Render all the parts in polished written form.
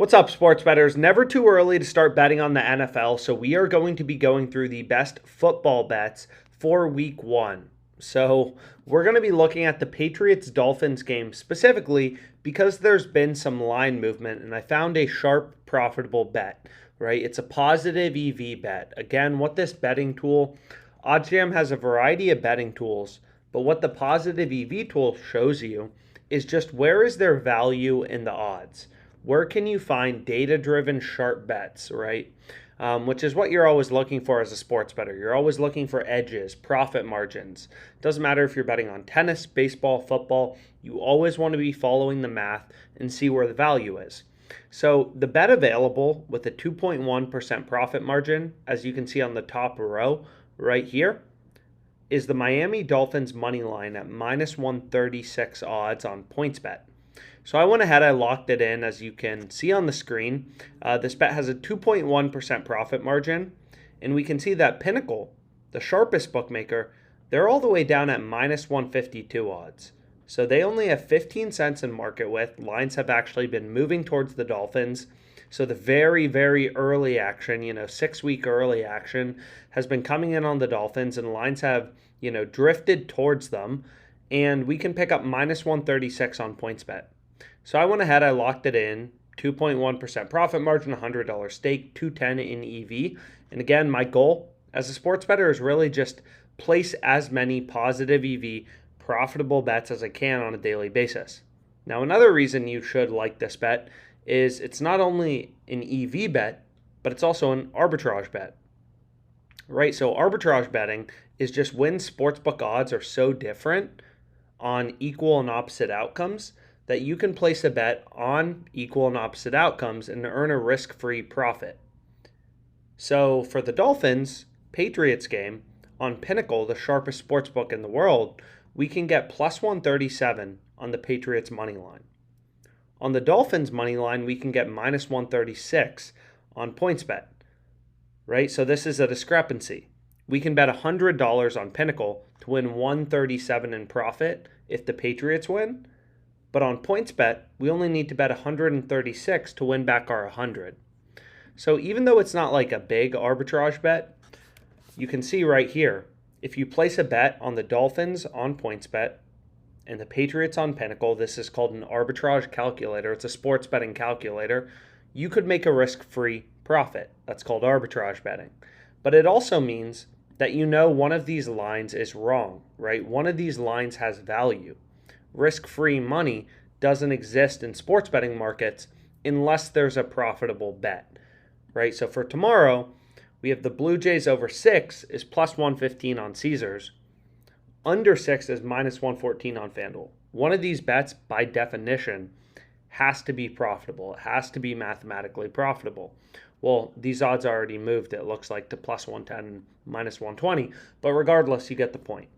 What's up, sports bettors? Never too early to start betting on the NFL, so we are going to be going through the best football bets for week one. So we're going to be looking at the Patriots-Dolphins game specifically because there's been some line movement, and I found a sharp, profitable bet, right? It's a positive EV bet. Again, what this betting tool, OddsJam has a variety of betting tools, but what the positive EV tool shows you is just where is their value in the odds. Where can you find data-driven sharp bets, right? Which is what you're always looking for as a sports bettor. You're always looking for edges, profit margins. It doesn't matter if you're betting on tennis, baseball, football. You always want to be following the math and see where the value is. So the bet available with a 2.1% profit margin, as you can see on the top row right here, is the Miami Dolphins money line at minus 136 odds on PointsBet. So I went ahead, I locked it in, as you can see on the screen. This bet has a 2.1% profit margin, and we can see that Pinnacle, the sharpest bookmaker, they're all the way down at minus 152 odds. So they only have 15 cents in market width. Lines have actually been moving towards the Dolphins. So the very, very early action, 6-week early action has been coming in on the Dolphins, and lines have, drifted towards them. And we can pick up minus 136 on PointsBet. So I went ahead, I locked it in, 2.1% profit margin, $100 stake, 210 in EV. And again, my goal as a sports bettor is really just place as many positive EV profitable bets as I can on a daily basis. Now, another reason you should like this bet is it's not only an EV bet, but it's also an arbitrage bet, right? So arbitrage betting is just when sportsbook odds are so different on equal and opposite outcomes that you can place a bet on equal and opposite outcomes and earn a risk-free profit. So for the Dolphins Patriots game on Pinnacle, the sharpest sportsbook in the world, we can get plus 137 on the Patriots money line. On the Dolphins money line, we can get minus 136 on PointsBet, right? So this is a discrepancy. We can bet $100 on Pinnacle to win 137 in profit if the Patriots win. But on PointsBet, we only need to bet 136 to win back our 100. So even though it's not like a big arbitrage bet, you can see right here, if you place a bet on the Dolphins on PointsBet and the Patriots on Pinnacle, this is called an arbitrage calculator. It's a sports betting calculator. You could make a risk-free profit. That's called arbitrage betting. But it also means that one of these lines is wrong, right? One of these lines has value. Risk-free money doesn't exist in sports betting markets unless there's a profitable bet, right? So for tomorrow, we have the Blue Jays over 6 is plus 115 on Caesars. Under 6 is minus 114 on FanDuel. One of these bets, by definition, has to be profitable. It has to be mathematically profitable. Well, these odds already moved, it looks like, to plus 110 and minus 120. But regardless, you get the point.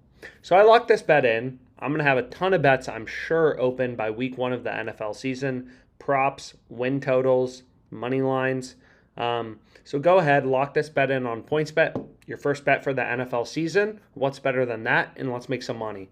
So I locked this bet in. I'm going to have a ton of bets, I'm sure, open by week one of the NFL season. Props, win totals, money lines. So go ahead, lock this bet in on PointsBet. Your first bet for the NFL season. What's better than that? And let's make some money.